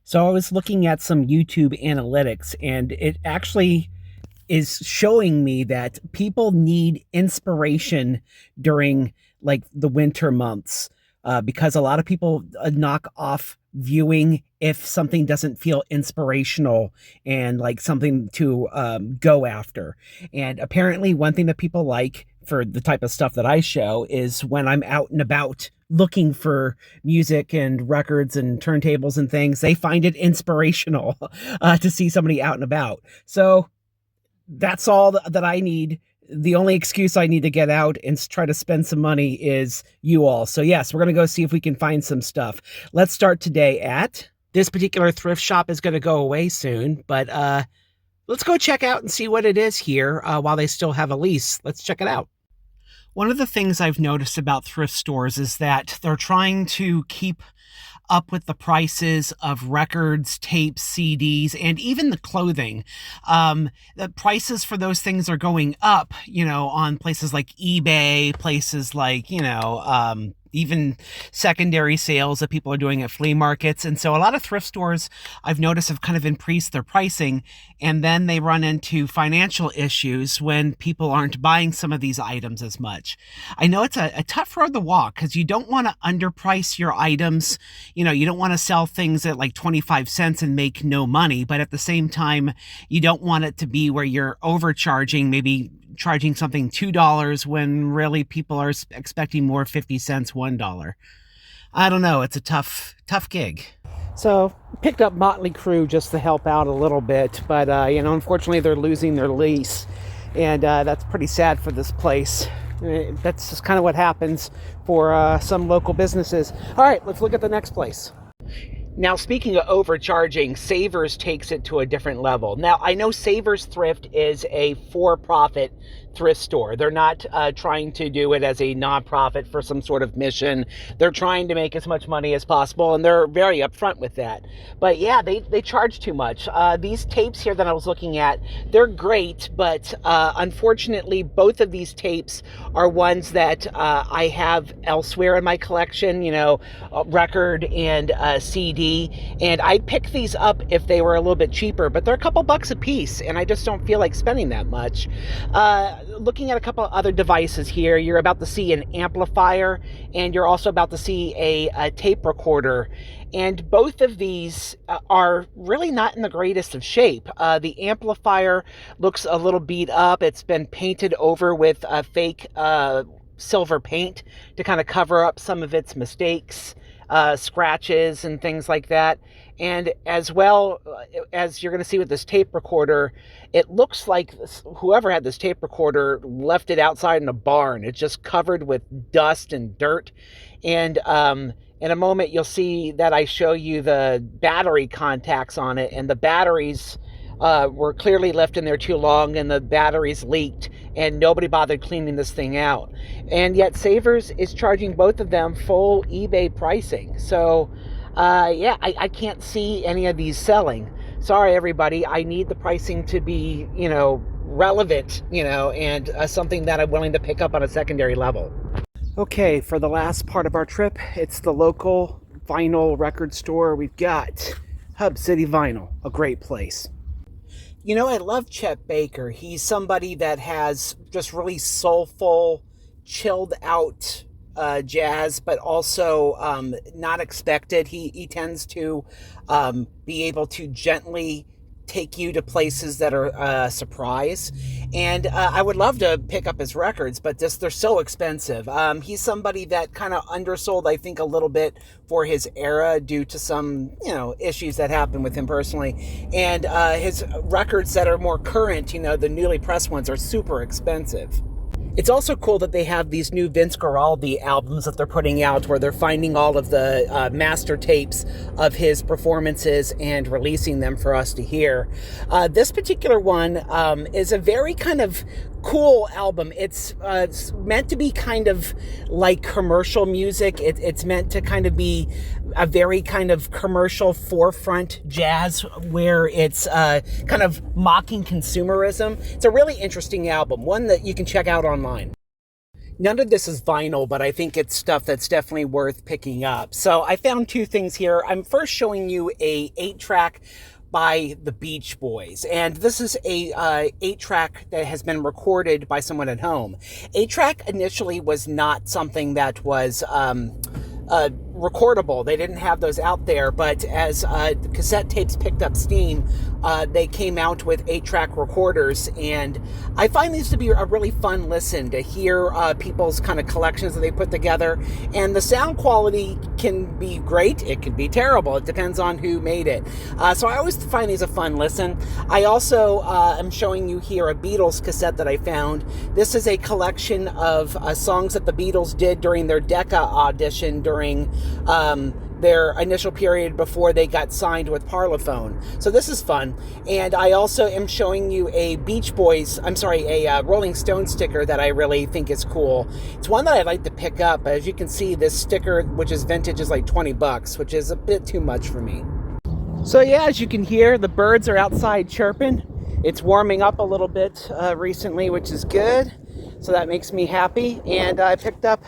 So I was looking at some YouTube analytics, and it actually is showing me that people need inspiration during like the winter months, because a lot of people knock off viewing if something doesn't feel inspirational and like something to go after. And apparently, one thing that people like for the type of stuff that I show is when I'm out and about looking for music and records and turntables and things, they find it inspirational to see somebody out and about. So that's all that I need. The only excuse I need to get out and try to spend some money is you all. So yes, we're going to go see if we can find some stuff. Let's start today at this particular thrift shop is going to go away soon, but let's go check out and see what it is here while they still have a lease. Let's check it out. One of the things I've noticed about thrift stores is that they're trying to keep up with the prices of records, tapes, CDs, and even the clothing. The prices for those things are going up, on places like eBay, places like, even secondary sales that people are doing at flea markets. And so a lot of thrift stores I've noticed have kind of increased their pricing, and then they run into financial issues when people aren't buying some of these items as much. I know it's a tough road to walk because you don't want to underprice your items. You don't want to sell things at like 25 cents and make no money, but at the same time, you don't want it to be where you're overcharging, maybe charging something $2 when really people are expecting more 50 cents, $1. I don't know. It's a tough gig. So picked up Motley Crue just to help out a little bit, but unfortunately they're losing their lease, and that's pretty sad for this place. That's just kind of what happens for some local businesses. All right, let's look at the next place. Now, speaking of overcharging, Savers takes it to a different level. Now, I know Savers Thrift is a for-profit thrift store. They're not trying to do it as a nonprofit for some sort of mission. They're trying to make as much money as possible, and they're very upfront with that. But yeah, they charge too much. These tapes here that I was looking at, they're great, but unfortunately, both of these tapes are ones that I have elsewhere in my collection, record and CD. And I'd pick these up if they were a little bit cheaper, but they're a couple bucks a piece, and I just don't feel like spending that much. Looking at a couple other devices here, you're about to see an amplifier, and you're also about to see a tape recorder. And both of these are really not in the greatest of shape. The amplifier looks a little beat up. It's been painted over with fake silver paint to kind of cover up some of its mistakes. Scratches and things like that. And as well as you're going to see with this tape recorder, it looks like whoever had this tape recorder left it outside in a barn. It's just covered with dust and dirt. And in a moment, you'll see that I show you the battery contacts on it, and the batteries were clearly left in there too long, and the batteries leaked, and nobody bothered cleaning this thing out. And yet Savers is charging both of them full eBay pricing. So I can't see any of these selling. Sorry, everybody. I need the pricing to be, relevant, and something that I'm willing to pick up on a secondary level. Okay, for the last part of our trip, it's the local vinyl record store. We've got Hub City Vinyl, a great place. I love Chet Baker. He's somebody that has just really soulful, chilled out jazz, but also not expected. He tends to be able to gently take you to places that are a surprise. And I would love to pick up his records, but they're so expensive. He's somebody that kind of undersold, I think, a little bit for his era due to some, issues that happened with him personally. And his records that are more current, the newly pressed ones, are super expensive. It's also cool that they have these new Vince Guaraldi albums that they're putting out, where they're finding all of the master tapes of his performances and releasing them for us to hear. This particular one is a very kind of cool album. It's meant to be kind of like commercial music. It's meant to kind of be a very kind of commercial forefront jazz, where it's kind of mocking consumerism. It's a really interesting album, one that you can check out online. None of this is vinyl, but I think it's stuff that's definitely worth picking up. So I found two things here. I'm first showing you a 8-track by the Beach Boys, and this is a 8-track that has been recorded by someone at home. 8-track initially was not something that was recordable. They didn't have those out there, but as cassette tapes picked up steam, they came out with 8-track recorders, and I find these to be a really fun listen to hear people's kind of collections that they put together, and the sound quality can be great, it can be terrible, it depends on who made it. So I always find these a fun listen. I also am showing you here a Beatles cassette that I found. This is a collection of songs that the Beatles did during their Decca audition during their initial period before they got signed with Parlophone. So this is fun. And I also am showing you a Rolling Stone sticker that I really think is cool. It's one that I'd like to pick up. As you can see, this sticker, which is vintage, is like $20, which is a bit too much for me. So yeah, as you can hear, the birds are outside chirping. It's warming up a little bit recently, which is good. So that makes me happy. And I picked up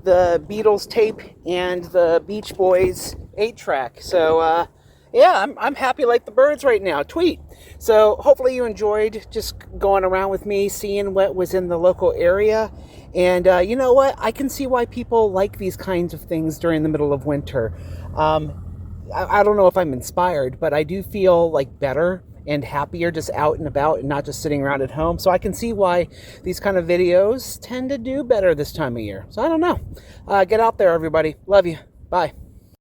the Beatles tape and the Beach Boys 8-track. So yeah, I'm happy like the birds right now. Tweet. So hopefully you enjoyed just going around with me, seeing what was in the local area. And you know what? I can see why people like these kinds of things during the middle of winter. I don't know if I'm inspired, but I do feel like better and happier just out and about and not just sitting around at home. So I can see why these kind of videos tend to do better this time of year. So I don't know. Get out there, everybody. Love you. Bye.